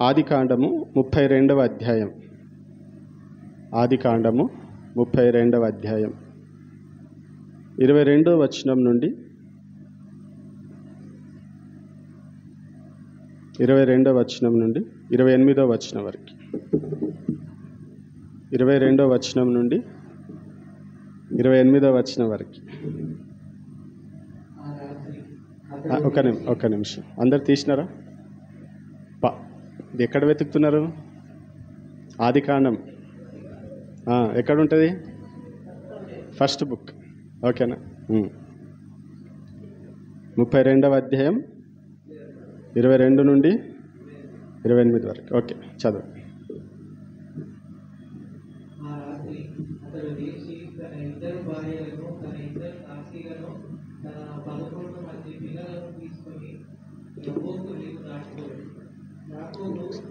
ఆదికాండము 32వ అధ్యాయం. ఆదికాండము 32వ అధ్యాయం 22వ వచనం నుండి 28వ వచనం వరకు. 22వ వచనం నుండి 28వ వచనం వరకు. ఒక నిమిషం అందరు తీసినారా? ఇది ఎక్కడ వెతుకుతున్నారు? ఆదికాండం ఎక్కడ ఉంటుంది? First book. ఓకేనా? 32వ అధ్యాయం 22 నుండి 28 వరకు. ఓకే, చదువు.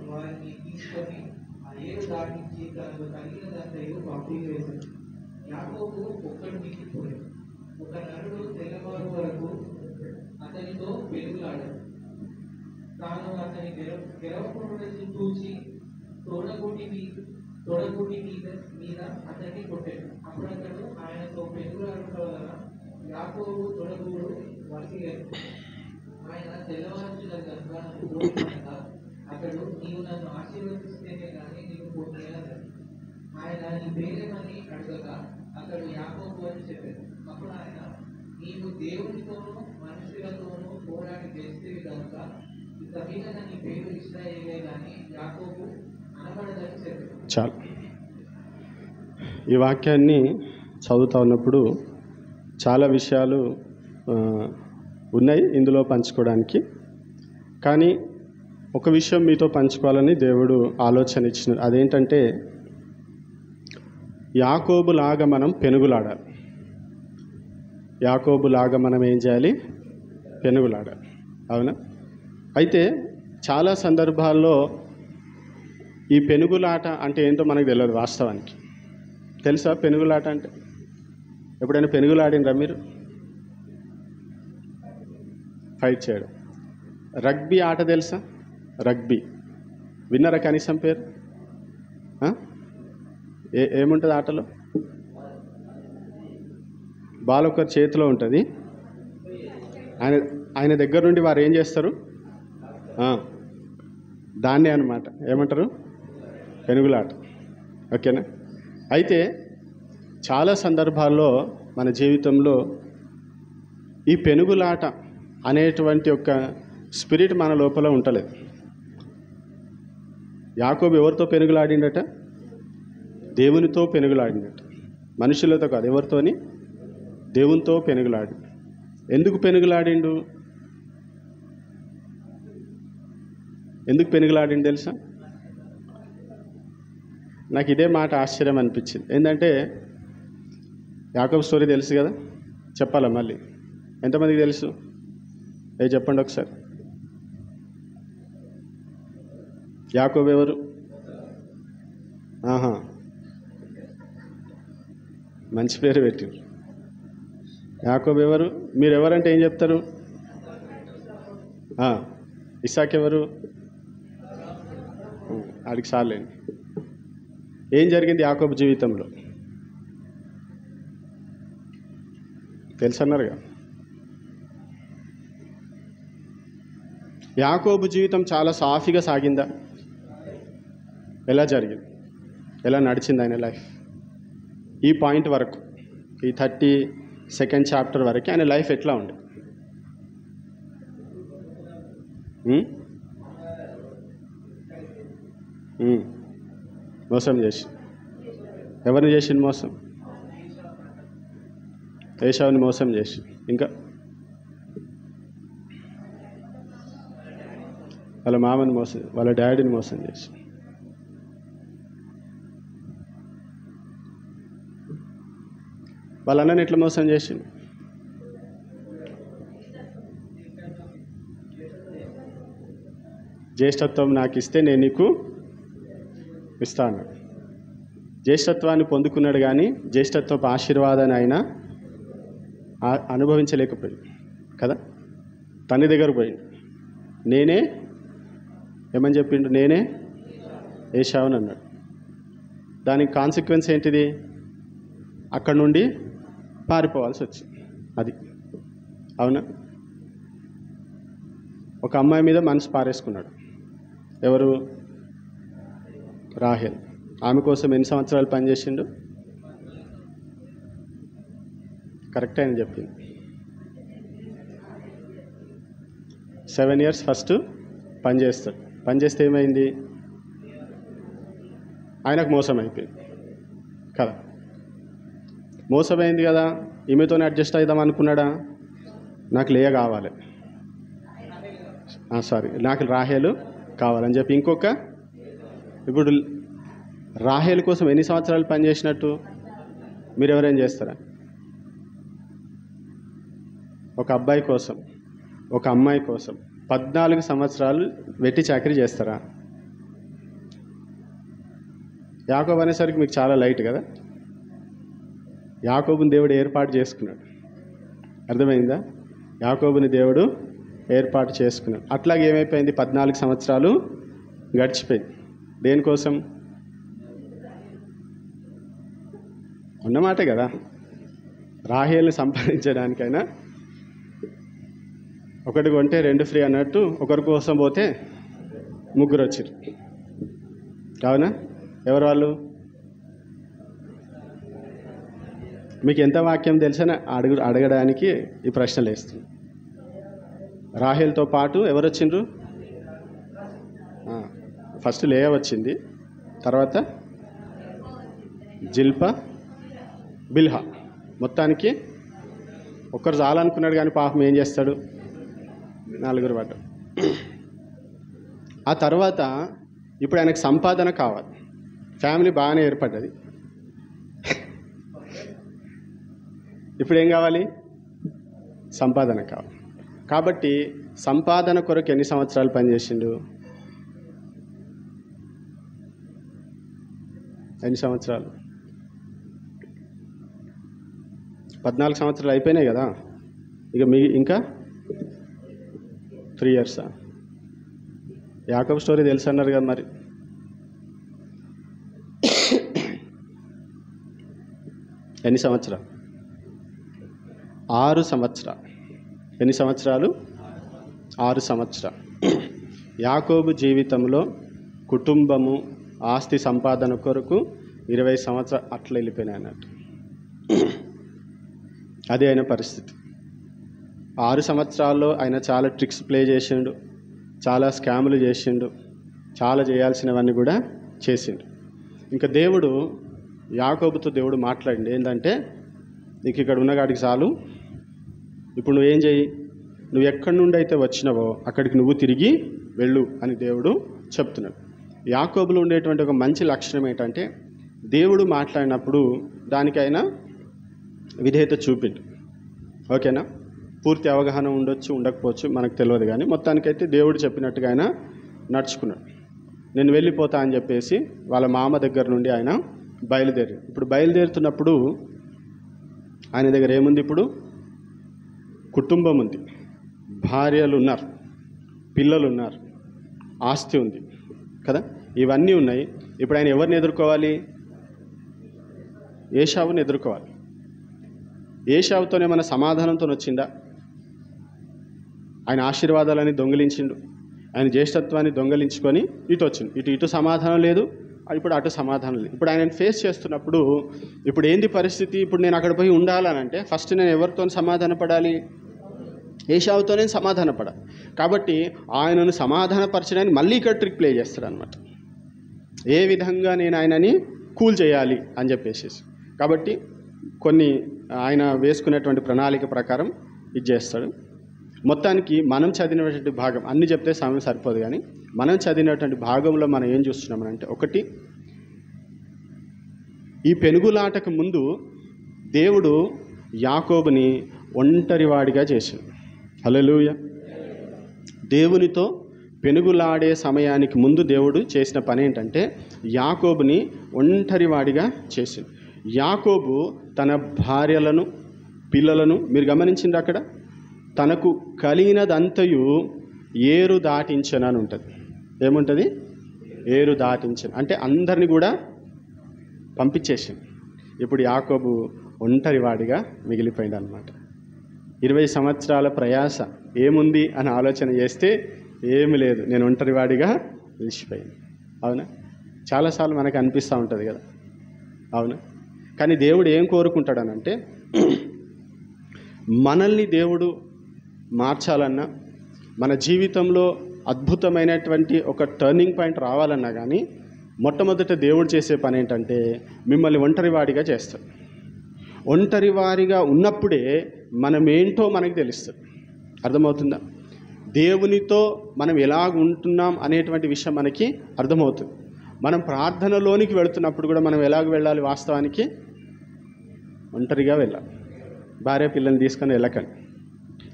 వారిని తీసుకొని ఆ ఏడు దాటించి తనకు కలిగిన దాంట్లో పంపివేశాడు. యాకోబు ఒక్కడు మిగిలిపోయాడు. ఒక నరుడు తెల్లవారు వరకు అతనితో పెరుగులాడాడు. తాను అతని గెలవకుండా చూసి తొడగుడి మీద అతన్ని కొట్టాడు. అప్పుడు అతడు ఆయనతో పెరుగులాడటం వలన యాకోబు తొడగూడు వసిలేదు. ఆయన తెల్లవారుచుల గర్భాన్ని అతడు నీవు నన్ను ఆశీర్వదిస్తేనే కానీ నీవు పోతున్నాడు. ఆయన నీ పేరేమని అడగగా అతడు యాకోబు అని చెప్పాడు. అప్పుడు ఆయన నీవు దేవునితోనూ మనుషులతోనూ పోరాడి చేస్తేవి కనుక ఇక మీద నీ పేరు ఇశ్రాయేలే కానీ యాకోబు అనబడదని చెప్పాడు. చాలు. ఈ వాక్యాన్ని చదువుతా ఉన్నప్పుడు చాలా విషయాలు ఉన్నాయి ఇందులో పంచుకోవడానికి. కానీ ఒక విషయం మీతో పంచుకోవాలని దేవుడు ఆలోచన ఇచ్చినాడు. అదేంటంటే యాకోబులాగా మనం పెనుగులాడాలి. యాకోబులాగా మనం ఏం చేయాలి? పెనుగులాడాలి. అవునా? అయితే చాలా సందర్భాల్లో ఈ పెనుగులాట అంటే ఏంటో మనకు తెలియదు. వాస్తవానికి తెలుసా పెనుగులాట అంటే? ఎప్పుడైనా పెనుగులాడినరా మీరు? ఫైట్ చేయడం. రగ్బీ ఆట తెలుసా? రగ్బీ విన్నారా కనీసం పేరు? ఏముంటుంది ఆటలో? బాల్ ఒకరి చేతిలో ఉంటుంది. ఆయన దగ్గర నుండి వారు ఏం చేస్తారు? దాన్నే అన్నమాట ఏమంటారు? పెనుగులాట. ఓకేనా? అయితే చాలా సందర్భాల్లో మన జీవితంలో ఈ పెనుగులాట అనేటువంటి ఒక స్పిరిట్ మన లోపల ఉండలేదు. యాకోబు ఎవరితో పెనుగులాడిండట? దేవునితో పెనుగులాడిండట. మనుషులతో కాదు, ఎవరితోని? దేవునితో పెనుగులాడి. ఎందుకు పెనుగులాడిండు? ఎందుకు పెనుగులాడిండు తెలుసా? నాకు ఇదే మాట ఆశ్చర్యం అనిపించింది. ఏంటంటే యాకోబు స్టోరీ తెలుసు కదా, చెప్పాలా మళ్ళీ? ఎంతమందికి తెలుసు? చెప్పండి ఒకసారి. యాకోబు ఎవరు? మంచి పేరు పెట్టారు. యాకోబు ఎవరు? మీరు ఎవరంటే ఏం చెప్తారు? ఇస్సాకు ఎవరు? ఆడికి సార్లేండి. ఏం జరిగింది యాకోబు జీవితంలో తెలుసన్నారుగా. యాకోబు జీవితం చాలా సాఫీగా సాగిందా? ఎలా జరిగింది? ఎలా నడిచింది ఆయన లైఫ్? ఈ పాయింట్ వరకు, ఈ 32nd చాప్టర్ వరకు ఆయన లైఫ్ ఎట్లా ఉంది? మోసం చేసి. ఎవరిని చేసింది మోసం? ఏశావుని మోసం చేసి. ఇంకా వాళ్ళ మామని మోసం, వాళ్ళ డాడీని మోసం చేసి. వాళ్ళ అన్నని ఎట్లా మోసం చేసింది? జ్యేష్ఠత్వం నాకు ఇస్తే నేను నీకు ఇస్తాను. జ్యేష్ఠత్వాన్ని పొందుకున్నాడు కానీ జ్యేష్ఠత్వపు ఆశీర్వాదాన్ని ఆయన అనుభవించలేకపోయింది కదా. తండ్రి దగ్గర పోయింది. నేనే ఏమని చెప్పిండు? నేనే ఏశావుని అన్నాడు. దానికి కాన్సిక్వెన్స్ ఏంటిది? అక్కడి నుండి పారిపోవాల్సి వచ్చింది. అది అవునా? ఒక అమ్మాయి మీద మనసు పారేసుకున్నాడు. ఎవరు? రాహేల్. ఆమె కోసం ఎన్ని సంవత్సరాలు పనిచేసిండు? కరెక్ట్ అని చెప్పింది. 7 years ఫస్ట్ పనిచేస్తాడు. పనిచేస్తే ఏమైంది? ఆయనకు మోసం అయిపోయింది కదా. మోసమైంది కదా, ఈమెతోనే అడ్జస్ట్ అవుదాం అనుకున్నాడా? నాకు లేయ కావాలి, నాకు రాహేలు కావాలని చెప్పి ఇంకొక. ఇప్పుడు రాహేలు కోసం ఎన్ని సంవత్సరాలు పనిచేసినట్టు? మీరు ఎవరేం చేస్తారా? ఒక అబ్బాయి కోసం, ఒక అమ్మాయి కోసం 14 సంవత్సరాలు వెట్టి చాకరీ చేస్తారా? యాకోబు అనేసరికి మీకు చాలా లైట్ కదా. యాకోబుని దేవుడు ఏర్పాటు చేసుకున్నాడు. అర్థమైందా? యాకోబుని దేవుడు ఏర్పాటు చేసుకున్నాడు. అట్లాగే ఏమైపోయింది? 14 సంవత్సరాలు గడిచిపోయింది. దేనికోసం? ఉన్నమాటే కదా. రాహేల్ని సంపాదించడానికైనా ఒకటి కొంటే 2 ఫ్రీ అన్నట్టు ఒకరి కోసం పోతే 3 వచ్చారు. కావునా? ఎవరు వాళ్ళు? మీకు ఎంత వాక్యం తెలిసిన అడగడానికి ఈ ప్రశ్నలు వేస్తుంది. రాహేల్తో పాటు ఎవరు వచ్చిండ్రు? ఫస్ట్ లేయా వచ్చింది, తర్వాత జిల్పా, బిల్హా. మొత్తానికి ఒక్కరు చాలనుకున్నాడు, కానీ పాపం ఏం చేస్తాడు? 4 పడ్డాడు. ఆ తర్వాత ఇప్పుడు ఆయనకు సంపాదన కావాలి. ఫ్యామిలీ బాగానే ఏర్పడ్డది. ఇప్పుడు ఏం కావాలి? సంపాదన కావాలి. కాబట్టి సంపాదన కొరకు ఎన్ని సంవత్సరాలు పనిచేసిండు? ఎన్ని సంవత్సరాలు? 14 సంవత్సరాలు అయిపోయినాయి కదా. ఇక ఇంకా 3 years. యాకోబు స్టోరీ తెలుసు అన్నారు కదా. మరి ఎన్ని సంవత్సరాలు? 6 సంవత్సరాలు. ఎన్ని సంవత్సరాలు? 6 సంవత్సరాలు. యాకోబు జీవితంలో కుటుంబము, ఆస్తి సంపాదన కొరకు 20 సంవత్సరాలు అట్లా వెళ్ళిపోయినాయి అన్నట్టు. అదే ఆయన పరిస్థితి. 6 సంవత్సరాల్లో ఆయన చాలా ట్రిక్స్ ప్లే చేసిండు, చాలా స్కాములు చేసిండు, చాలా చేయాల్సినవన్నీ కూడా చేసిండు. ఇంకా దేవుడు యాకోబుతో దేవుడు మాట్లాడిండు ఏంటంటే, నీకు ఇక్కడ ఉన్నగాడికి చాలు, ఇప్పుడు నువ్వేం చేయి, నువ్వు ఎక్కడి నుండి అయితే వచ్చినావో అక్కడికి నువ్వు తిరిగి వెళ్ళు అని దేవుడు చెప్తున్నాడు. యాకోబులో ఉండేటువంటి ఒక మంచి లక్షణం ఏంటంటే, దేవుడు మాట్లాడినప్పుడు దానికైనా విధేయత చూపిండు. ఓకేనా? పూర్తి అవగాహన ఉండొచ్చు, ఉండకపోవచ్చు, మనకు తెలియదు. కానీ మొత్తానికైతే దేవుడు చెప్పినట్టుగా ఆయన నడుచుకున్నాడు. నేను వెళ్ళిపోతా అని చెప్పేసి వాళ్ళ మామ దగ్గర నుండి ఆయన బయలుదేరి. ఇప్పుడు బయలుదేరుతున్నప్పుడు ఆయన దగ్గర ఏముంది? ఇప్పుడు కుటుంబం ఉంది, భార్యలు ఉన్నారు, పిల్లలు ఉన్నారు, ఆస్తి ఉంది కదా, ఇవన్నీ ఉన్నాయి. ఇప్పుడు ఆయన ఎవరిని ఎదుర్కోవాలి? ఏశావుని ఎదుర్కోవాలి. ఏశావుతోనే మన సమాధానంతో వచ్చిందా? ఆయన ఆశీర్వాదాలని దొంగిలించిండు, ఆయన జ్యేష్ఠత్వాన్ని దొంగిలించుకొని ఇటు వచ్చిండు. ఇటు సమాధానం లేదు, ఇప్పుడు అటు సమాధానం లేదు. ఇప్పుడు ఆయన ఫేస్ చేస్తున్నప్పుడు ఇప్పుడు ఏంది పరిస్థితి? ఇప్పుడు నేను అక్కడ పోయి ఉండాలనంటే ఫస్ట్ నేను ఎవరితో సమాధాన పడాలి? ఏశావుతోనే సమాధాన పడాలి. కాబట్టి ఆయనను సమాధానపరచడానికి మళ్ళీ ఇక్కడ ట్రిక్ ప్లే చేస్తాడు అనమాట. ఏ విధంగా నేను ఆయనని కూల్ చేయాలి అని చెప్పేసి. కాబట్టి కొన్ని ఆయన వేసుకునేటువంటి ప్రణాళిక ప్రకారం ఇది చేస్తాడు. మొత్తానికి మనం చదివినటువంటి భాగం అన్నీ చెప్తే సమయం సరిపోదు, కానీ మనం చదివినటువంటి భాగంలో మనం ఏం చూస్తున్నామనంటే, ఒకటి, ఈ పెనుగులాటకు ముందు దేవుడు యాకోబుని ఒంటరివాడిగా చేశాడు. హల్లెలూయా. దేవునితో పెనుగులాడే సమయానికి ముందు దేవుడు చేసిన పని ఏంటంటే యాకోబుని ఒంటరివాడిగా చేశాడు. యాకోబు తన భార్యలను, పిల్లలను మీరు గమనించింది అక్కడ, తనకు కలిగినదంతయు ఏరు దాటించనని ఉంటుంది. ఏముంటుంది? ఏరు దాటించిన అంటే అందరిని కూడా పంపించేసింది. ఇప్పుడు యాకోబు ఒంటరి వాడిగా మిగిలిపోయింది అనమాట. 20 సంవత్సరాల ప్రయాస ఏముంది అని ఆలోచన చేస్తే ఏమి లేదు, నేను ఒంటరి వాడిగా నిలిచిపోయింది. అవునా? చాలాసార్లు మనకు అనిపిస్తూ ఉంటుంది కదా, అవునా? కానీ దేవుడు ఏం కోరుకుంటాడనంటే మనల్ని దేవుడు మార్చాలన్నా, మన జీవితంలో అద్భుతమైనటువంటి ఒక టర్నింగ్ పాయింట్ రావాలన్నా కానీ మొట్టమొదట దేవుడు చేసే పని ఏంటంటే మిమ్మల్ని ఒంటరివాడిగా చేస్తాడు. ఒంటరివారిగా ఉన్నప్పుడే మనం ఏంటో మనకు తెలుస్తుంది. అర్థమవుతుందా? దేవునితో మనం ఎలాగ ఉంటున్నాం అనేటువంటి విషయం మనకి అర్థమవుతుంది. మనం ప్రార్థనలోనికి వెళుతున్నప్పుడు కూడా మనం ఎలాగ వెళ్ళాలి? వాస్తవానికి ఒంటరిగా వెళ్ళాలి. భార్య పిల్లల్ని తీసుకొని వెళ్ళకండి,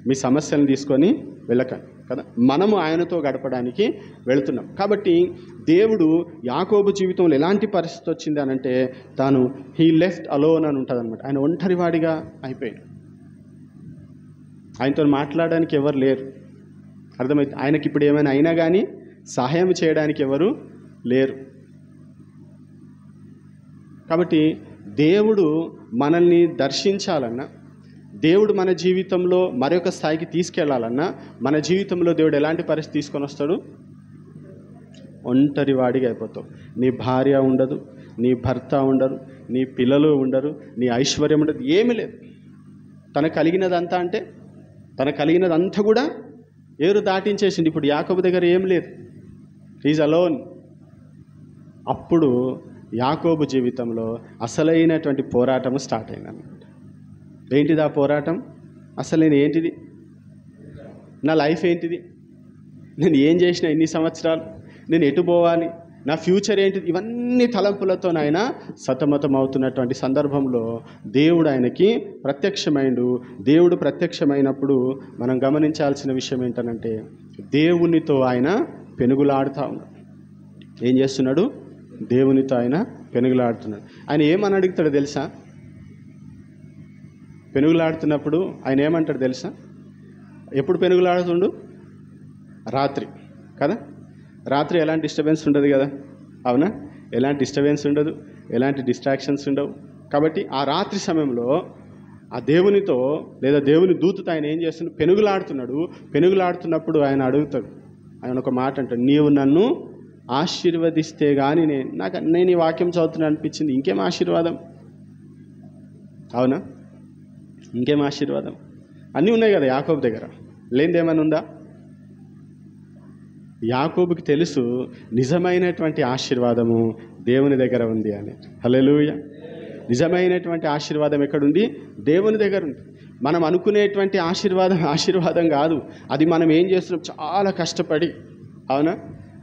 మీ సమస్యలను తీసుకొని వెళ్ళకండి కదా. మనము ఆయనతో గడపడానికి వెళుతున్నాం. కాబట్టి దేవుడు యాకోబు జీవితంలో ఎలాంటి పరిస్థితి వచ్చింది అని అంటే తాను హీ లెఫ్ట్ అలోన్ అని ఉంటుంది అనమాట. ఆయన ఒంటరివాడిగా అయిపోయాడు. ఆయనతో మాట్లాడడానికి ఎవరు లేరు. అర్థమైతే ఆయనకి ఇప్పుడు ఏమైనా అయినా కానీ సహాయం చేయడానికి ఎవరు లేరు. కాబట్టి దేవుడు మనల్ని దర్శించాలన్నా, దేవుడు మన జీవితంలో మరొక స్థాయికి తీసుకెళ్లాలన్నా మన జీవితంలో దేవుడు ఎలాంటి పరిస్థితి తీసుకొని వస్తాడు? ఒంటరివాడిగా అయిపోతావు. నీ భార్య ఉండదు, నీ భర్త ఉండరు, నీ పిల్లలు ఉండరు, నీ ఐశ్వర్యం ఉండదు, ఏమీ లేదు. తనకు కలిగినదంతా అంటే తనకు కలిగినదంతా కూడా ఏరు దాటించేసింది. ఇప్పుడు యాకోబు దగ్గర ఏం లేదు, హీజ్ అలోన్. అప్పుడు యాకోబు జీవితంలో అసలైనటువంటి పోరాటము స్టార్ట్ అయిందన్నమాట. ఏంటిది ఆ పోరాటం? అసలు నేను ఏంటిది, నా లైఫ్ ఏంటిది, నేను ఏం చేసిన ఇన్ని సంవత్సరాలు, నేను ఎటు పోవాలి, నా ఫ్యూచర్ ఏంటిది, ఇవన్నీ తలంపులతో ఆయన సతమతం అవుతున్నటువంటి సందర్భంలో దేవుడు ఆయనకి ప్రత్యక్షమైండు. దేవుడు ప్రత్యక్షమైనప్పుడు మనం గమనించాల్సిన విషయం ఏంటనంటే దేవునితో ఆయన పెనుగులాడుతూ ఉన్నాడు. ఏం చేస్తున్నాడు? దేవునితో ఆయన పెనుగులాడుతున్నాడు. ఆయన ఏమని అడుగుతాడో తెలుసా? పెనుగులాడుతున్నప్పుడు ఆయన ఏమంటాడు తెలుసా? ఎప్పుడు పెనుగులాడుతుండు? రాత్రి కదా. రాత్రి ఎలాంటి డిస్టర్బెన్స్ ఉండదు కదా, అవునా? ఎలాంటి డిస్టర్బెన్స్ ఉండదు, ఎలాంటి డిస్ట్రాక్షన్స్ ఉండవు. కాబట్టి ఆ రాత్రి సమయంలో ఆ దేవునితో లేదా దేవుని దూతతో ఆయన ఏం చేస్తున్నాడు? పెనుగులాడుతున్నాడు. పెనుగులాడుతున్నప్పుడు ఆయన అడుగుతాడు, ఆయన ఒక మాట అంటాడు, నీవు నన్ను ఆశీర్వదిస్తే కానీ నేను ఈ వాక్యం చదువుతున్నా అనిపించింది, ఇంకేం ఆశీర్వాదం? అవునా? ఇంకేం ఆశీర్వాదం? అన్నీ ఉన్నాయి కదా యాకోబు దగ్గర, లేనిది ఏమైనా ఉందా? యాకోబుకి తెలుసు నిజమైనటువంటి ఆశీర్వాదము దేవుని దగ్గర ఉంది అని. హల్లెలూయా! నిజమైనటువంటి ఆశీర్వాదం ఎక్కడుంది? దేవుని దగ్గర ఉంది. మనం అనుకునేటువంటి ఆశీర్వాదం కాదు అది. మనం ఏం చేస్తున్నాం? చాలా కష్టపడి, అవునా,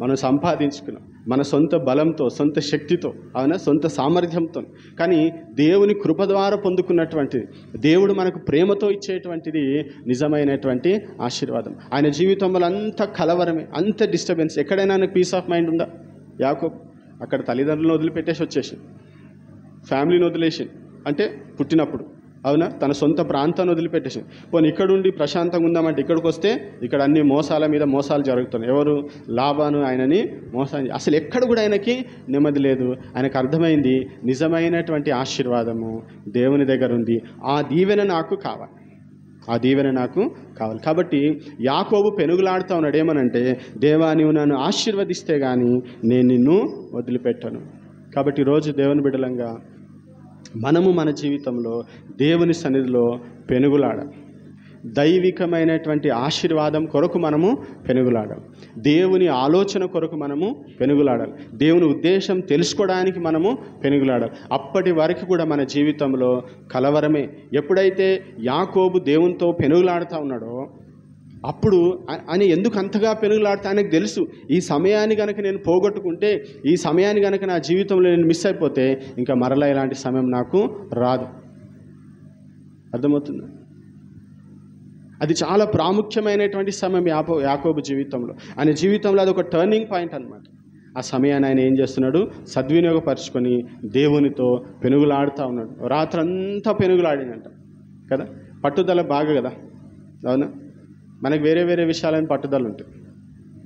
మనం సంపాదించుకున్నాం మన సొంత బలంతో, సొంత శక్తితో, అవునా, సొంత సామర్థ్యంతో. కానీ దేవుని కృప ద్వారా పొందుకున్నటువంటిది, దేవుడు మనకు ప్రేమతో ఇచ్చేటువంటిది నిజమైనటువంటి ఆశీర్వాదం. ఆయన జీవితంలో అంత కలవరమే, అంత డిస్టర్బెన్స్. ఎక్కడైనా ఆయనకు పీస్ ఆఫ్ మైండ్ ఉందా? యాకోబు అక్కడ తల్లిదండ్రులను వదిలిపెట్టేసి వచ్చేసి, ఫ్యామిలీని వదిలేసి, అంటే పుట్టినప్పుడు, అవునా, తన సొంత ప్రాంతాన్ని వదిలిపెట్టేసి పోనీ ఇక్కడుండి ప్రశాంతంగా ఉందామంటే ఇక్కడికి వస్తే ఇక్కడ అన్ని మోసాల మీద మోసాలు జరుగుతున్నాయి. ఎవరు? లాబాను ఆయనని మోసం. అసలు ఎక్కడ కూడా ఆయనకి నెమ్మది లేదు. ఆయనకు అర్థమైంది నిజమైనటువంటి ఆశీర్వాదము దేవుని దగ్గర ఉంది. ఆ దీవెన నాకు కావాలి, ఆ దీవెన నాకు కావాలి. కాబట్టి యాకోబు పెనుగులాడుతూ ఉన్నాడు. ఏమనంటే, దేవా నీవు నన్ను ఆశీర్వదిస్తే కానీ నేను నిన్ను వదిలిపెట్టను. కాబట్టి ఈరోజు దేవుని బిడ్డలంగా మనము మన జీవితంలో దేవుని సన్నిధిలో పెనుగులాడాలి. దైవికమైనటువంటి ఆశీర్వాదం కొరకు మనము పెనుగులాడాలి. దేవుని ఆలోచన కొరకు మనము పెనుగులాడాలి. దేవుని ఉద్దేశం తెలుసుకోవడానికి మనము పెనుగులాడాలి. అప్పటి వరకు కూడా మన జీవితంలో కలవరమే. ఎప్పుడైతే యాకోబు దేవునితో పెనుగులాడుతూ ఉన్నాడో అప్పుడు ఆయన ఎందుకు అంతగా పెనుగులాడితే ఆయనకు తెలుసు, ఈ సమయాన్ని కనుక నేను పోగొట్టుకుంటే, ఈ సమయాన్ని కనుక నా జీవితంలో నేను మిస్ అయిపోతే ఇంకా మరలా ఇలాంటి సమయం నాకు రాదు. అర్థమవుతుందా? అది చాలా ప్రాముఖ్యమైనటువంటి సమయం యాకోబు జీవితంలో. ఆయన జీవితంలో అది ఒక టర్నింగ్ పాయింట్ అన్నమాట. ఆ సమయాన్ని ఆయన ఏం చేస్తున్నాడు? సద్వినియోగపరుచుకొని దేవునితో పెనుగులాడుతూ ఉన్నాడు. రాత్రంతా పెనుగులాడినంట కదా. పట్టుదల బాగా కదా, అవునా? మనకు వేరే వేరే విషయాలని పట్టుదల ఉంటుంది.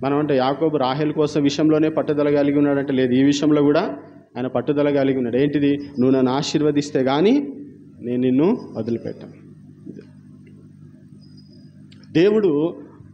మనం అంటే యాకోబు రాహేల్ కోసం విషయంలోనే పట్టుదల కలిగి ఉన్నాడంటే లేదు, ఈ విషయంలో కూడా ఆయన పట్టుదల కలిగి ఉన్నాడు. ఏంటిది? నువ్వు నన్ను ఆశీర్వదిస్తే కానీ నేను నిన్ను వదిలిపెట్టాను. దేవుడు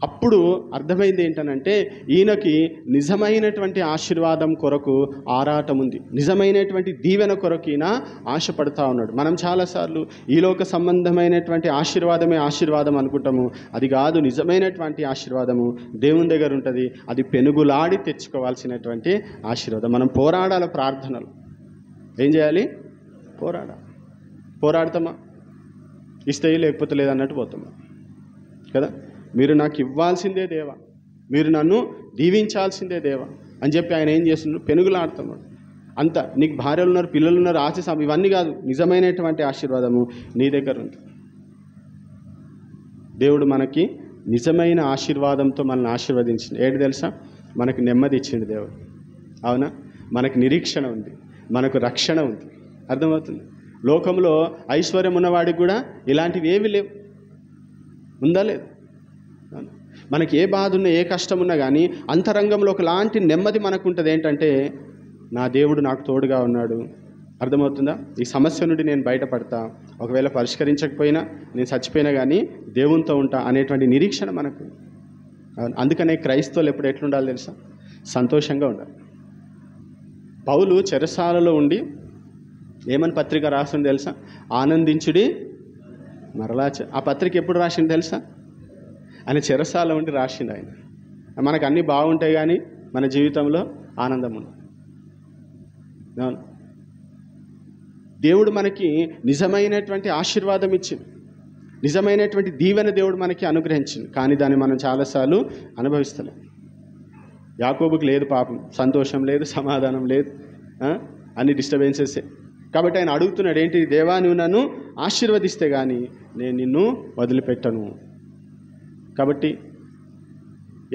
అప్పుడు అర్థమైంది ఏంటనంటే ఈయనకి నిజమైనటువంటి ఆశీర్వాదం కొరకు ఆరాటం ఉంది, నిజమైనటువంటి దీవెన కొరకు ఈయన ఆశపడుతూ ఉన్నాడు. మనం చాలాసార్లు ఈ లోక సంబంధమైనటువంటి ఆశీర్వాదమే ఆశీర్వాదం అనుకుంటాము. అది కాదు, నిజమైనటువంటి ఆశీర్వాదము దేవుని దగ్గర ఉంటుంది. అది పెనుగులాడి తెచ్చుకోవాల్సినటువంటి ఆశీర్వాదం. మనం పోరాడాలి, ప్రార్థనలు ఏం చేయాలి? పోరాడతామా? ఇస్తే లేకపోతే లేదన్నట్టు పోతామా కదా. మీరు నాకు ఇవ్వాల్సిందే దేవా, మీరు నన్ను దీవించాల్సిందే దేవా అని చెప్పి ఆయన ఏం చేస్తున్నాడు? పెనుగులాడుతున్నాడు. అంత నీకు భార్యలు ఉన్నారు, పిల్లలు ఉన్నారు, ఇవన్నీ కాదు, నిజమైనటువంటి ఆశీర్వాదము నీ దగ్గర ఉంది. దేవుడు మనకి నిజమైన ఆశీర్వాదంతో మనల్ని ఆశీర్వదించింది. ఏంటి తెలుసా? మనకు నెమ్మది ఇచ్చింది దేవుడు. అవునా? మనకు నిరీక్షణ ఉంది, మనకు రక్షణ ఉంది. అర్థమవుతుంది? లోకంలో ఐశ్వర్యం ఉన్నవాడికి కూడా ఇలాంటివి ఏవి లేవు. ఉందా? లేదు. మనకి ఏ బాధ ఉన్నా, ఏ కష్టం ఉన్నా కానీ అంతరంగంలో ఒకలాంటి నెమ్మది మనకు ఉంటుంది. ఏంటంటే నా దేవుడు నాకు తోడుగా ఉన్నాడు. అర్థమవుతుందా? ఈ సమస్య నుండి నేను బయటపడతా, ఒకవేళ పరిష్కరించకపోయినా నేను చచ్చిపోయినా కానీ దేవునితో ఉంటా అనేటువంటి నిరీక్షణ మనకు. అందుకనే క్రైస్తవులు ఎప్పుడు ఎట్లుండాలి తెలుసా? సంతోషంగా ఉండాలి. పౌలు చెరసాలలో ఉండి ఏమని పత్రిక రాసింది తెలుసా? ఆనందించుడి మరలా. ఆ పత్రిక ఎప్పుడు రాసింది తెలుసా? ఆయన చెరసాల ఉండి రాసిండు. ఆయన మనకు అన్నీ బాగుంటాయి కానీ మన జీవితంలో ఆనందం ఉంది. దేవుడు మనకి నిజమైనటువంటి ఆశీర్వాదం ఇచ్చింది, నిజమైనటువంటి దీవెన దేవుడు మనకి అనుగ్రహించింది. కానీ దాన్ని మనం చాలాసార్లు అనుభవిస్తలేం. యాకోబుకి లేదు పాపం, సంతోషం లేదు, సమాధానం లేదు, అన్ని డిస్టర్బెన్సెసే. కాబట్టి ఆయన అడుగుతున్నాడు, ఏంటి? దేవా, నువ్వు నన్ను ఆశీర్వదిస్తే కానీ నేను నిన్ను వదిలిపెట్టను. కాబట్టి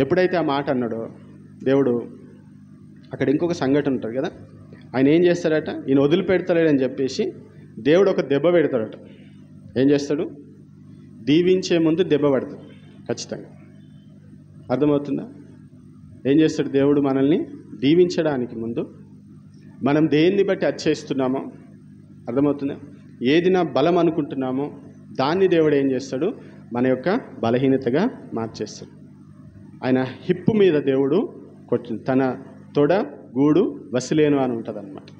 ఎప్పుడైతే ఆ మాట అన్నాడో దేవుడు, అక్కడ ఇంకొక సంఘటన ఉంటుంది కదా. ఆయన ఏం చేస్తాడట? ఈయన వదిలిపెడతాడని చెప్పేసి దేవుడు ఒక దెబ్బ పెడతాడట. ఏం చేస్తాడు? దీవించే ముందు దెబ్బ పడతాడు ఖచ్చితంగా. అర్థమవుతుందా? ఏం చేస్తాడు దేవుడు? మనల్ని దీవించడానికి ముందు మనం దేన్ని బట్టి అచ్చేస్తున్నామో, అర్థమవుతుందా, ఏది నా బలం అనుకుంటున్నామో దాన్ని దేవుడు ఏం చేస్తాడు? మన యొక్క బలహీనతగా మార్చేస్తాడు. ఆయన హిప్పు మీద దేవుడు కొట్టింది. తన తొడ గూడు వసిలేను అని ఉంటుంది అన్నమాట.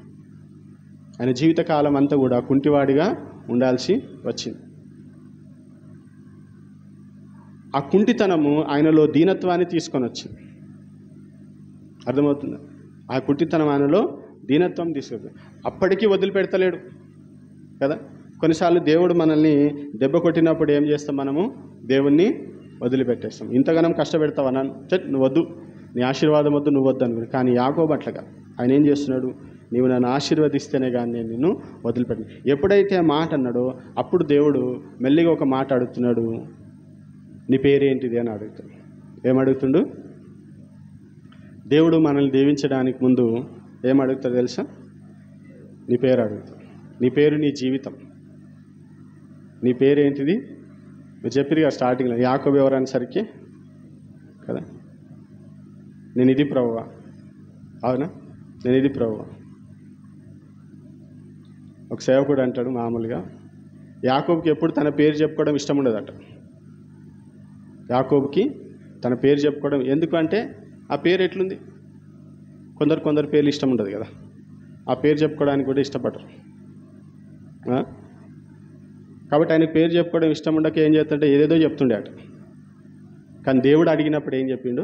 ఆయన జీవితకాలం అంతా కూడా కుంటివాడిగా ఉండాల్సి వచ్చింది. ఆ కుంటితనము ఆయనలో దీనత్వాన్ని తీసుకొని వచ్చింది. అర్థమవుతుందా? ఆ కుంటితనం ఆయనలో దీనత్వం తీసుకొచ్చింది. అప్పటికీ వదిలిపెడతలేడు కదా. కొన్నిసార్లు దేవుడు మనల్ని దెబ్బ కొట్టినప్పుడు ఏం చేస్తాం? మనము దేవుణ్ణి వదిలిపెట్టేస్తాం. ఇంతగానం కష్టపెడతావు అన్నాను, నువ్వు వద్దు, నీ ఆశీర్వాదం వద్దు, నువ్వు వద్దు అనుకుని. కానీ యాకోబు అట్లగా ఆయన ఏం చేస్తున్నాడు? నీవు నన్ను ఆశీర్వదిస్తేనే కానీ నేను నిన్ను వదిలిపెట్టాను. ఎప్పుడైతే ఆ మాట అన్నాడో అప్పుడు దేవుడు మెల్లిగా ఒక మాట అడుగుతున్నాడు. నీ పేరేంటిది అని అడుగుతాడు. ఏమడుగుతుండు? దేవుడు మనల్ని దీవించడానికి ముందు ఏం అడుగుతాడు తెలుసా? నీ పేరు అడుగుతాడు. నీ పేరు, నీ జీవితం, నీ పేరేంటిది? మీరు చెప్పారు కదా స్టార్టింగ్లో, యాకోబు ఎవరు అనేసరికి కదా, నేను ఇది ప్రభువా. అవునా? నేను ఇది ప్రభువా. ఒక సేవకుడు అంటాడు మామూలుగా, యాకోబుకి ఎప్పుడు తన పేరు చెప్పుకోవడం ఇష్టం ఉండదట. యాకోబుకి తన పేరు చెప్పుకోవడం ఎందుకంటే ఆ పేరు ఎట్లుంది? కొందరు పేర్లు ఇష్టం ఉండదు కదా, ఆ పేరు చెప్పుకోవడానికి కూడా ఇష్టపడరు. కాబట్టి ఆయన పేరు చెప్పుకోవడం ఇష్టం ఉండక ఏం చేస్తుంటే ఏదేదో చెప్తుండే అట. కానీ దేవుడు అడిగినప్పుడు ఏం చెప్పిండు?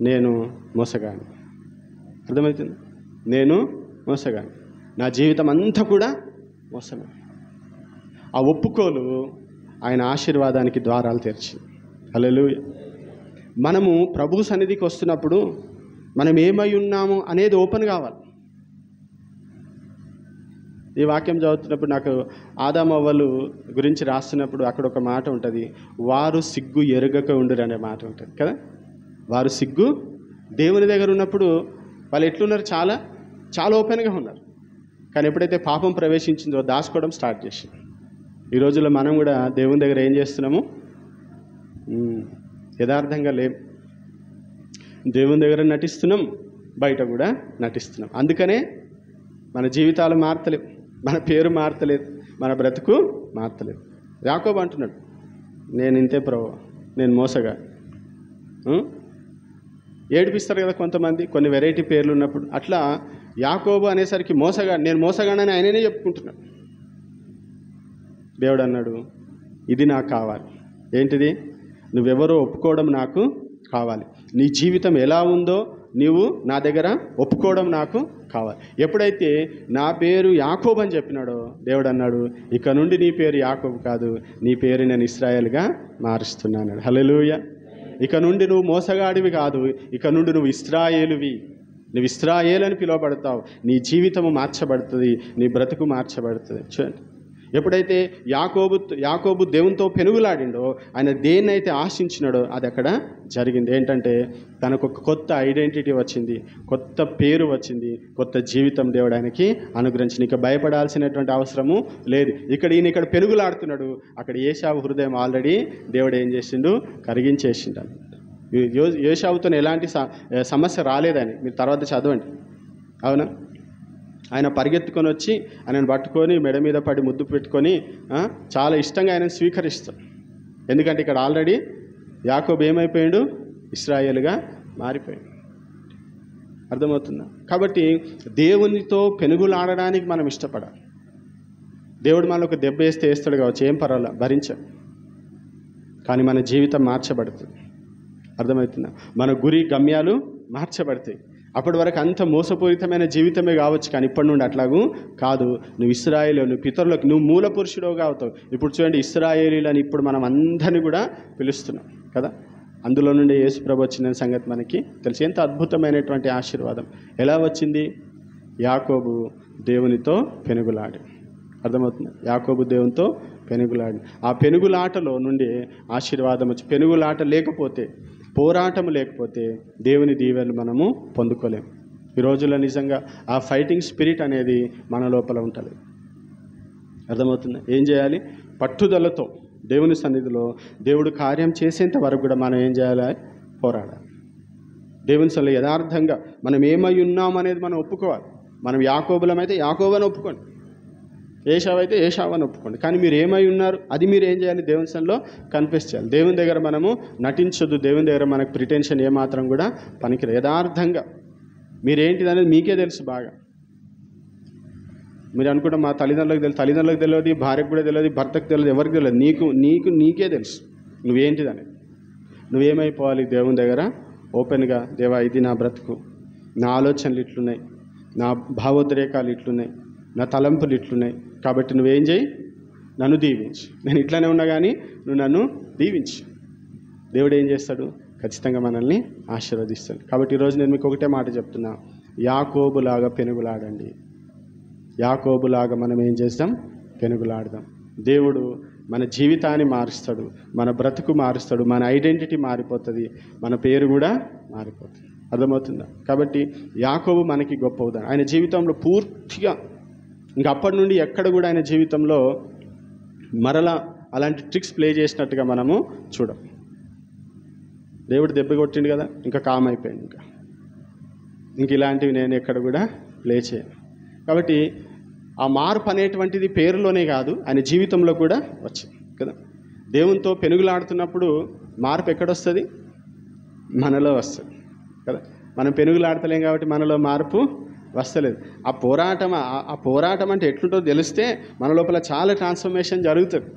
నేను మోసగాని. అర్థమవుతుంది? నేను మోసగాని, నా జీవితం అంతా కూడా మోసమే. ఆ ఒప్పుకోలు ఆయన ఆశీర్వాదానికి ద్వారాలు తెరిచింది. హల్లెలూయా. మనము ప్రభు సన్నిధికి వస్తున్నప్పుడు మనం ఏమై ఉన్నాము అనేది ఓపెన్ కావాలి. ఈ వాక్యం చదువుతున్నప్పుడు నాకు ఆదాము అవ్వలు గురించి రాస్తున్నప్పుడు అక్కడ ఒక మాట ఉంటుంది, వారు సిగ్గు ఎరుగక ఉండురు అనే మాట ఉంటుంది కదా. వారు సిగ్గు దేవుని దగ్గర ఉన్నప్పుడు వాళ్ళు ఎట్లున్నారు? చాలా చాలా ఓపెన్గా ఉన్నారు. కానీ ఎప్పుడైతే పాపం ప్రవేశించిందో దాచుకోవడం స్టార్ట్ చేసి, ఈ రోజుల్లో మనం కూడా దేవుని దగ్గర ఏం చేస్తున్నాము? యథార్థంగా లేం. దేవుని దగ్గర నటిస్తున్నాం, బయట కూడా నటిస్తున్నాం. అందుకనే మన జీవితాలు మారతలేవు, మన పేరు మారతలేదు, మన బ్రతుకు మారతలేదు. యాకోబు అంటున్నాడు, నేను ఇంతే ప్రభువా, నేను మోసగా. ఏడిపిస్తారు కదా కొంతమంది కొన్ని వెరైటీ పేర్లు ఉన్నప్పుడు. అట్లా యాకోబు అనేసరికి నేను మోసగాడని ఆయననే చెప్పుకుంటున్నాడు. దేవుడు అన్నాడు, ఇది నాకు కావాలి. ఏంటిది? నువ్వెవరో ఒప్పుకోవడం నాకు కావాలి. నీ జీవితం ఎలా ఉందో నీవు నా దగ్గర ఒప్పుకోవడం నాకు కావాలి. ఎప్పుడైతే నా పేరు యాకోబు అని చెప్పినాడో దేవుడు అన్నాడు, ఇక నుండి నీ పేరు యాకోబు కాదు, నీ పేరు నేను ఇశ్రాయేలుగా మారుస్తున్నాను. హల్లెలూయా. ఇక నుండి నువ్వు మోసగాడివి కాదు, ఇక నుండి నువ్వు ఇశ్రాయేలువి. నువ్వు ఇశ్రాయేలు అని పిలువబడతావు. నీ జీవితము మార్చబడుతుంది, నీ బ్రతుకు మార్చబడుతుంది. చూడండి, ఎప్పుడైతే యాకోబు దేవునితో పెనుగులాడిండో, ఆయన దేన్నైతే ఆశించినాడో అది అక్కడ జరిగింది. ఏంటంటే తనకు ఒక కొత్త ఐడెంటిటీ వచ్చింది, కొత్త పేరు వచ్చింది, కొత్త జీవితం దేవుడు ఆయనకి అనుగ్రహించింది. ఇక భయపడాల్సినటువంటి అవసరము లేదు. ఈయన పెనుగులాడుతున్నాడు, అక్కడ ఏశావు హృదయం ఆల్రెడీ దేవుడు ఏం చేసిండు? కరిగించేసిండు. ఏశావుతో ఎలాంటి సమస్య రాలేదని మీరు తర్వాత చదవండి. అవునా? ఆయన పరిగెత్తుకొని వచ్చి ఆయనను పట్టుకొని మెడ మీద పడి ముద్దు పెట్టుకొని చాలా ఇష్టంగా ఆయనను స్వీకరిస్తాడు. ఎందుకంటే ఇక్కడ ఆల్రెడీ యాకోబు ఏమైపోయాడు? ఇశ్రాయేలుగా మారిపోయాడు. అర్థమవుతుందా? కాబట్టి దేవునితో పెనుగులాడడానికి మనం ఇష్టపడాలి. దేవుడు మనకు ఒక దెబ్బ వేస్తాడు కావచ్చు, ఏం పర్వాలా, భరించాం. కానీ మన జీవితం మార్చబడుతుంది. అర్థమవుతుందా? మన గురి గమ్యాలు మార్చబడతాయి. అప్పటి వరకు అంత మోసపూరితమైన జీవితమే కావచ్చు, కానీ ఇప్పటి నుండి అట్లాగూ కాదు. నువ్వు ఇశ్రాయేలు, నువ్వు పితరులకు నువ్వు మూల పురుషుడుగా అవుతావు. ఇప్పుడు చూడండి, ఇశ్రాయేలీలని ఇప్పుడు మనం అందరినీ కూడా పిలుస్తున్నాం కదా. అందులో నుండి యేసు ప్రభు వచ్చిన సంగతి మనకి తెలిసి. ఎంత అద్భుతమైనటువంటి ఆశీర్వాదం ఎలా వచ్చింది? యాకోబు దేవునితో పెనుగులాడి. అర్థమవుతుంది? యాకోబు దేవునితో పెనుగులాడి, ఆ పెనుగులాటలో నుండి ఆశీర్వాదం వచ్చి. పెనుగులాట లేకపోతే, పోరాటం లేకపోతే దేవుని దీవెనలు మనము పొందుకోలేము. ఈ రోజుల్లో నిజంగా ఆ ఫైటింగ్ స్పిరిట్ అనేది మన లోపల ఉంటుంది. అర్థమవుతుంది? ఏం చేయాలి? పట్టుదలతో దేవుని సన్నిధిలో దేవుడు కార్యం చేసేంత వరకు కూడా మనం ఏం చేయాలి? పోరాడాలి. దేవుని సన్నిధిలో యథార్థంగా మనం ఏమై ఉన్నాం అనేది మనం ఒప్పుకోవాలి. మనం యాకోబులమైతే యాకోబుని ఒప్పుకోండి, ఏశావు అయితే ఏశావు అని ఒప్పుకోండి. కానీ మీరు ఏమై ఉన్నారు అది మీరు ఏం చేయాలి? దేవుని సన్నిధిలో కన్ఫెస్ చేయాలి. దేవుని దగ్గర మనము నటించొద్దు. దేవుని దగ్గర మనకు ప్రిటెన్షన్ ఏమాత్రం కూడా పనికిరాదు. యథార్థంగా మీరేంటిది అనేది మీకే తెలుసు బాగా. మీరు అనుకుంటే మా తల్లిదండ్రులకు తెలియదు, భార్యకు కూడా తెలియదు, భర్తకు తెలియదు, ఎవరికి తెలియదు. నీకే తెలుసు నువ్వేంటిది అనేది. నువ్వేమైపోవాలి? దేవుని దగ్గర ఓపెన్గా, దేవా ఇది నా బ్రతుకు, నా ఆలోచనలు ఇట్లున్నాయి, నా భావోద్రేకాలు ఇట్లున్నాయి, నా తలంపులు ఇట్లున్నాయి, కాబట్టి నువ్వేం చేయి? నన్ను దీవించు. నేను ఇట్లానే ఉన్నా కానీ నువ్వు నన్ను దీవించు. దేవుడు ఏం చేస్తాడు? ఖచ్చితంగా మనల్ని ఆశీర్వదిస్తాడు. కాబట్టి ఈరోజు నేను మీకు ఒకటే మాట చెప్తున్నా, యాకోబులాగా పెనుగులాడండి. యాకోబులాగా మనం ఏం చేస్తాం? పెనుగులాడదాం. దేవుడు మన జీవితాన్ని మారుస్తాడు, మన బ్రతుకు మారుస్తాడు, మన ఐడెంటిటీ మారిపోతుంది, మన పేరు కూడా మారిపోతుంది. అర్థమవుతుందా? కాబట్టి యాకోబు మనకి గొప్ప ఉదాహరణ. ఆయన జీవితంలో పూర్తిగా ఇంకా అప్పటి నుండి ఎక్కడ కూడా ఆయన జీవితంలో మరలా అలాంటి ట్రిక్స్ ప్లే చేసినట్టుగా మనము చూడం. దేవుడు దెబ్బ కొట్టిండు కదా, ఇంకా కామ్ అయిపోయింది. ఇంక ఇలాంటివి నేను ఎక్కడ కూడా ప్లే చేయను. కాబట్టి ఆ మార్పు అనేటువంటిది పేరులోనే కాదు, ఆయన జీవితంలో కూడా వచ్చింది కదా. దేవునితో పెనుగులాడుతున్నప్పుడు మార్పు ఎక్కడొస్తుంది? మనలో వస్తుంది కదా. మనం పెనుగులాడతలేం కాబట్టి మనలో మార్పు వస్తలేదు. ఆ పోరాటం అంటే ఎట్లుంటో తెలిస్తే మన లోపల చాలా ట్రాన్స్ఫర్మేషన్ జరుగుతుంది.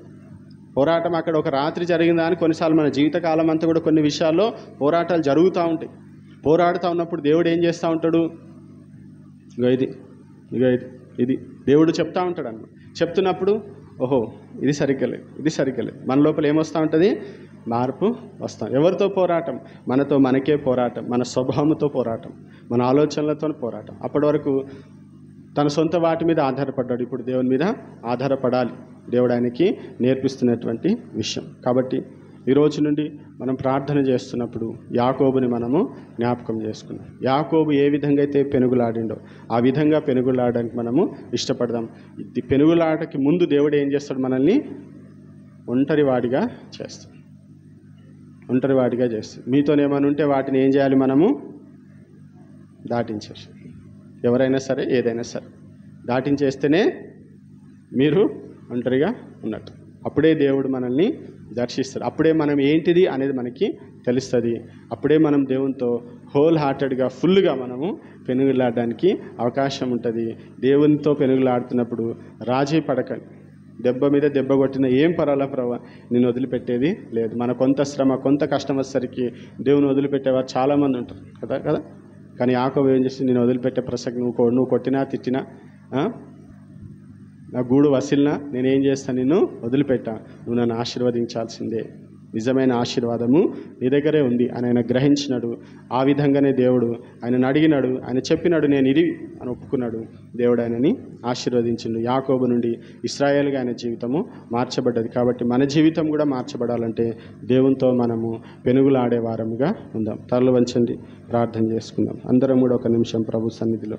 పోరాటం అక్కడ ఒక రాత్రి జరిగిందా అని కొన్నిసార్లు మన జీవితకాలం అంతా కూడా కొన్ని విషయాల్లో పోరాటాలు జరుగుతూ ఉంటాయి. పోరాడుతూ ఉన్నప్పుడు దేవుడు ఏం చేస్తూ ఉంటాడు? ఇది దేవుడు చెప్తా ఉంటాడు అన్నమాట. చెప్తున్నప్పుడు ఓహో ఇది సరిగ్గా లేదు, మన లోపల ఏమొస్తూ ఉంటుంది? మార్పు వస్తాం. ఎవరితో పోరాటం? మనకే పోరాటం, మన స్వభావంతో పోరాటం, మన ఆలోచనలతో పోరాటం. అప్పటి వరకు తన సొంత వాటి మీద ఆధారపడ్డాడు, ఇప్పుడు దేవుని మీద ఆధారపడాలి. దేవుడు ఆయనకి నేర్పిస్తున్నటువంటి విషయం. కాబట్టి ఈ రోజు నుండి మనం ప్రార్థన చేస్తున్నప్పుడు యాకోబుని మనము జ్ఞాపకం చేసుకున్నాం. యాకోబు ఏ విధంగా అయితే పెనుగులాడిండో ఆ విధంగా పెనుగులాడడానికి మనము ఇష్టపడదాం. ఇది పెనుగులాటకి ముందు దేవుడు ఏం చేస్తాడు? మనల్ని ఒంటరి వాడిగా చేస్తాడు. ఒంటరి వాడిగా చేస్తుంది. మీతోనేమైనా ఉంటే వాటిని ఏం చేయాలి? మనము దాటించేసి, ఎవరైనా సరే ఏదైనా సరే దాటించేస్తేనే మీరు ఒంటరిగా ఉన్నట్టు. అప్పుడే దేవుడు మనల్ని దర్శిస్తాడు. అప్పుడే మనం ఏంటిది అనేది మనకి తెలుస్తుంది. అప్పుడే మనం దేవునితో హోల్ హార్టెడ్గా ఫుల్గా మనము పెనుగులాడడానికి అవకాశం ఉంటుంది. దేవునితో పెనుగులాడుతున్నప్పుడు రాజీ పడకండి. దెబ్బ మీద దెబ్బ కొట్టిన ఏం పర్వాలా ప్రభా, నేను వదిలిపెట్టేది లేదు. మన కొంత శ్రమ కొంత కష్టం వచ్చేసరికి దేవుని వదిలిపెట్టేవారు చాలామంది ఉంటారు కదా. కానీ యాకోబు ఏం చేసి, నేను వదిలిపెట్టే ప్రసక్తి నువ్వు కొట్టినా తిట్టినా నా గూడు వసిలినా నేనేం చేస్తాను? నిన్ను వదిలిపెట్టా. నువ్వు నన్ను ఆశీర్వదించాల్సిందే. నిజమైన ఆశీర్వాదము నీ దగ్గరే ఉంది అని ఆయన గ్రహించినాడు. ఆ విధంగానే దేవుడు ఆయనను అడిగినాడు, ఆయన చెప్పినాడు, నేను ఇది అని ఒప్పుకున్నాడు. దేవుడు ఆయనని ఆశీర్వదించిండు. యాకోబు నుండి ఇశ్రాయేలుగా ఆయన జీవితము మార్చబడ్డది. కాబట్టి మన జీవితం కూడా మార్చబడాలంటే దేవునితో మనము పెనుగులాడే వారముగా ఉందాం. తలలు వంచండి, ప్రార్థన చేసుకుందాం. అందరం కూడా ఒక నిమిషం ప్రభు సన్నిధిలో